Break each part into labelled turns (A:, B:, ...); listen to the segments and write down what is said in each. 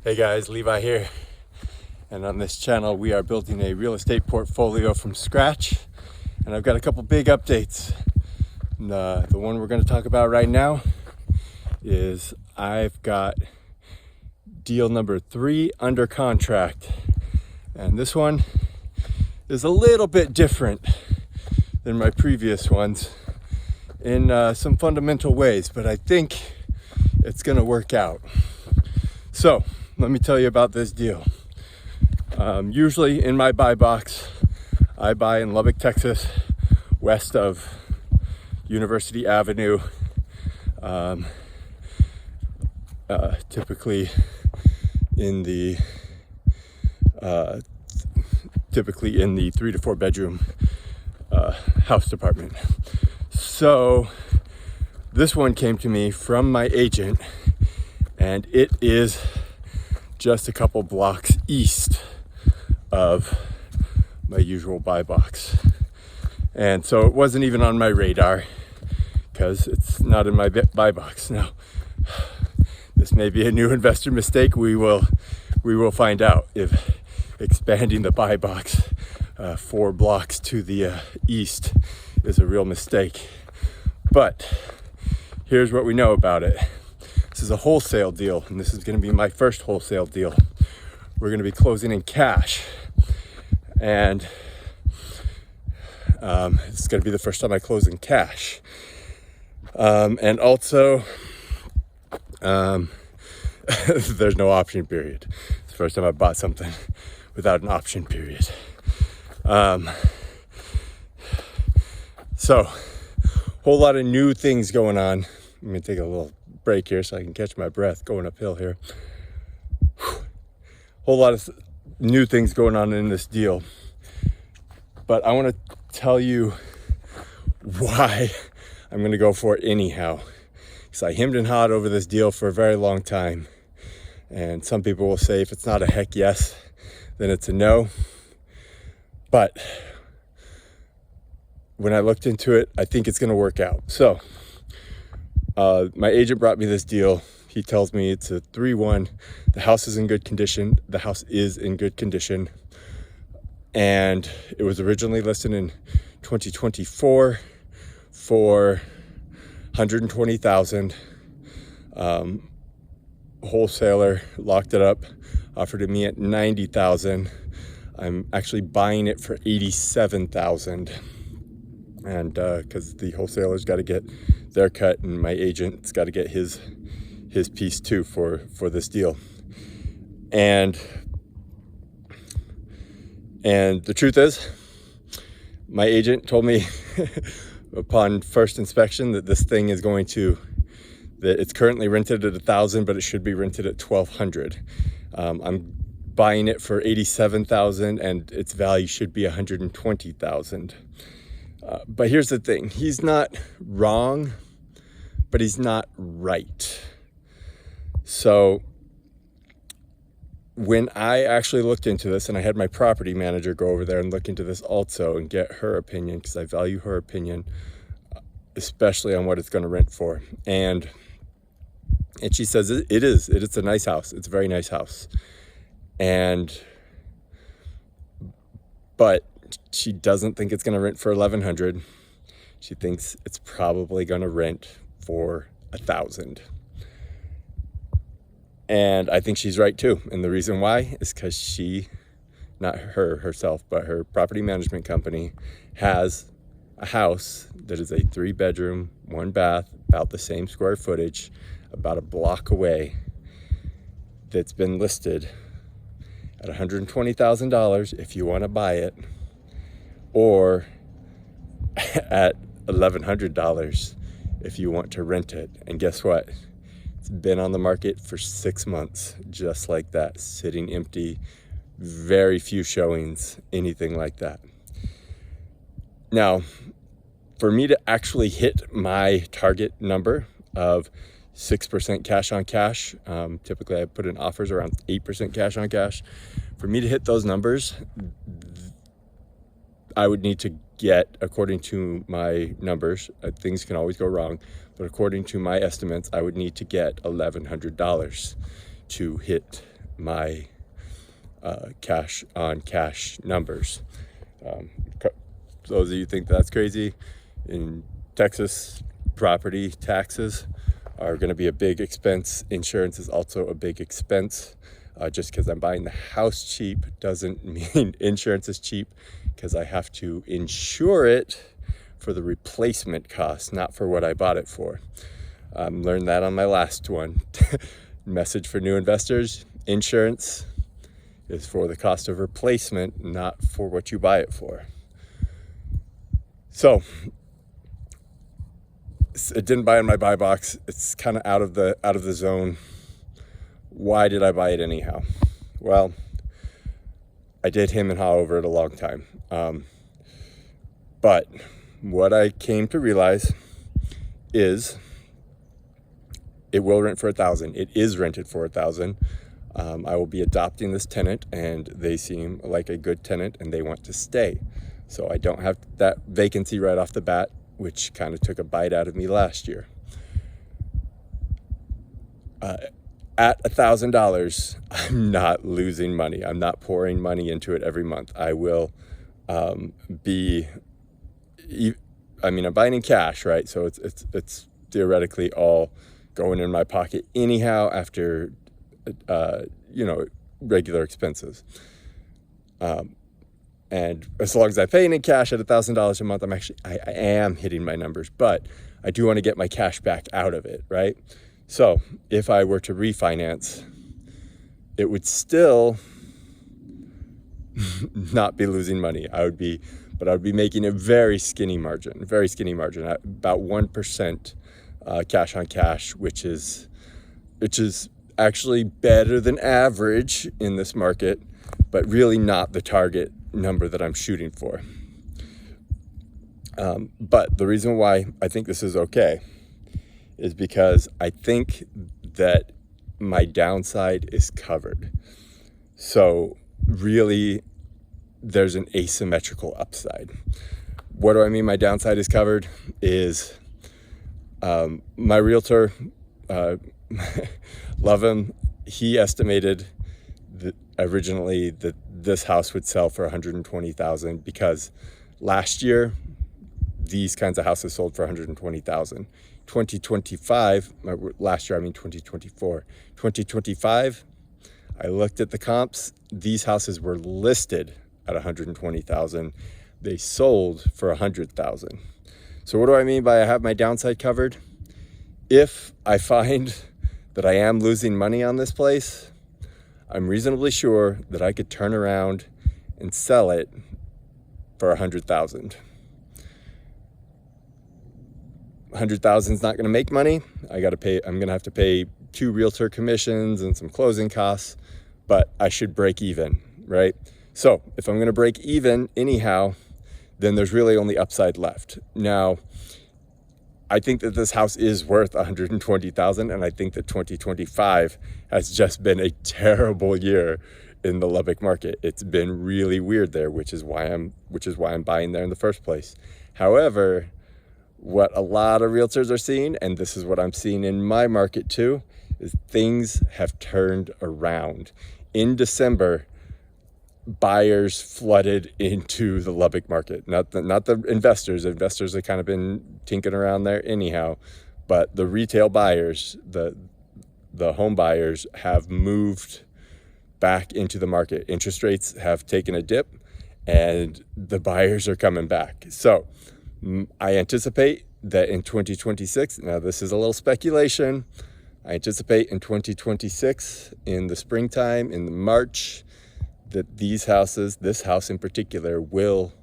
A: Hey guys, Levi here, and on this channel we are building a real estate portfolio from scratch, and I've got a couple big updates. And, the one we're going to talk about right now is I've got deal number 3 under contract, and this one is a little bit different than my previous ones in some fundamental ways, but I think it's going to work out. So let me tell you about this deal. Usually in my buy box, I buy in Lubbock, Texas, west of University Avenue, typically in the 3 to 4 bedroom house department. So this one came to me from my agent, and it is just a couple blocks east of my usual buy box. And so it wasn't even on my radar because it's not in my buy box. Now, this may be a new investor mistake. We will find out if expanding the buy box 4 blocks to the east is a real mistake. But here's what we know about it. This is a wholesale deal, and this is going to be my first wholesale deal. We're going to be closing in cash, and it's going to be the first time I close in cash. And also, there's no option period. It's the first time I bought something without an option period. So, whole lot of new things going on. I'm going to take a little break here so I can catch my breath going uphill here. Whole lot of new things going on in this deal, but I want to tell you why I'm going to go for it anyhow, because I hemmed and hawed over this deal for a very long time, and some people will say if it's not a heck yes, then it's a no. But when I looked into it, I think it's going to work out. So my agent brought me this deal. He tells me it's a 3-1. The house is in good condition. The house is in good condition. And it was originally listed in 2024 for $120,000. Wholesaler locked it up, offered it me at $90,000. I'm actually buying it for $87,000. And because the wholesaler's got to get their cut, and my agent's got to get his piece too for this deal. And the truth is, my agent told me upon first inspection that this thing is that it's currently rented at $1,000, but it should be rented at $1,200. I'm buying it for $87,000, and its value should be $120,000. But here's the thing, he's not wrong, but he's not right. So when I actually looked into this, and I had my property manager go over there and look into this also and get her opinion, because I value her opinion, especially on what it's going to rent for. And she says it's a nice house. It's a very nice house. But she doesn't think it's going to rent for $1,100. She thinks it's probably going to rent for $1,000. And I think she's right too. And the reason why is because she, not her herself, but her property management company has a house that is a 3-bedroom, 1-bath, about the same square footage, about a block away, that's been listed at $120,000 if you want to buy it, or at $1,100 if you want to rent it. And guess what? It's been on the market for 6 months, just like that, sitting empty, very few showings, anything like that. Now, for me to actually hit my target number of 6% cash on cash, typically I put in offers around 8% cash on cash. For me to hit those numbers, I would need to get, according to my numbers, things can always go wrong, but according to my estimates, I would need to get $1,100 to hit my cash on cash numbers. Those of you think that's crazy, in Texas, property taxes are going to be a big expense. Insurance is also a big expense. Just because I'm buying the house cheap doesn't mean insurance is cheap, because I have to insure it for the replacement cost, not for what I bought it for. Learned that on my last one. Message for new investors: insurance is for the cost of replacement, not for what you buy it for. So it didn't buy in my buy box. It's kind of out of the zone. Why did I buy it anyhow? Well, I did him and haw over it a long time. But what I came to realize is it will rent for $1,000. It is rented for $1,000. I will be adopting this tenant, and they seem like a good tenant, and they want to stay. So I don't have that vacancy right off the bat, which kind of took a bite out of me last year. At $1,000, I'm not losing money. I'm not pouring money into it every month. I will I'm buying in cash, right? So it's theoretically all going in my pocket anyhow after, regular expenses. And as long as I pay in cash at $1,000 a month, I am hitting my numbers, but I do want to get my cash back out of it, right? So if I were to refinance, it would still not be losing money. I would be making a very skinny margin, at about 1% cash on cash, which is actually better than average in this market, but really not the target number that I'm shooting for. But the reason why I think this is okay is because I think that my downside is covered. So really, there's an asymmetrical upside. What do I mean my downside is covered? Is my realtor, love him, he estimated that originally that this house would sell for $120,000, because last year these kinds of houses sold for $120,000. 2025, last year I mean 2024. 2025, I looked at the comps. These houses were listed at $120,000. They sold for $100,000. So what do I mean by I have my downside covered? If I find that I am losing money on this place, I'm reasonably sure that I could turn around and sell it for $100,000. $100,000 is not going to make money. I'm going to have to pay 2 realtor commissions and some closing costs, but I should break even, right? So if I'm going to break even anyhow, then there's really only upside left. Now, I think that this house is worth $120,000, and I think that 2025 has just been a terrible year in the Lubbock market. It's been really weird there, which is why I'm buying there in the first place. However, what a lot of realtors are seeing, and this is what I'm seeing in my market too, is things have turned around. In December, buyers flooded into the Lubbock market. Not the investors. Investors have kind of been tinkering around there anyhow, but the retail buyers, the home buyers, have moved back into the market. Interest rates have taken a dip, and the buyers are coming back. So I anticipate that in 2026, now this is a little speculation, I anticipate in 2026, in the springtime, in March, that this house in particular, will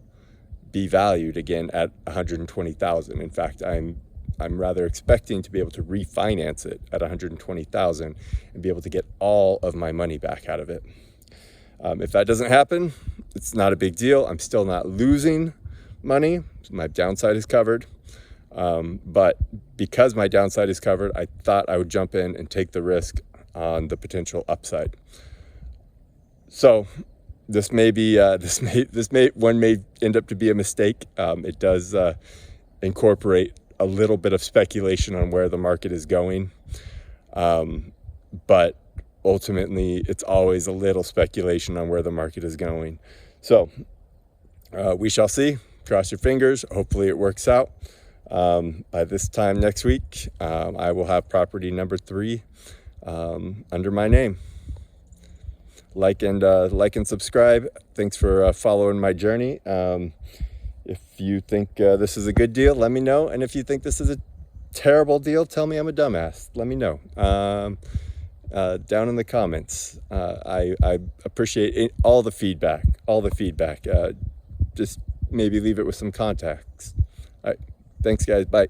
A: be valued again at $120,000. In fact, I'm rather expecting to be able to refinance it at $120,000 and be able to get all of my money back out of it. If that doesn't happen, it's not a big deal. I'm still not losing money. My downside is covered. But because my downside is covered, I thought I would jump in and take the risk on the potential upside. So this may end up to be a mistake. It does incorporate a little bit of speculation on where the market is going. But ultimately it's always a little speculation on where the market is going. So we shall see. Cross your fingers. Hopefully it works out. By this time next week, I will have property number 3 under my name. Like and subscribe. Thanks for following my journey. If you think this is a good deal, let me know. And if you think this is a terrible deal, tell me I'm a dumbass. Let me know down in the comments. I appreciate all the feedback. Just maybe leave it with some context. All right. Thanks, guys. Bye.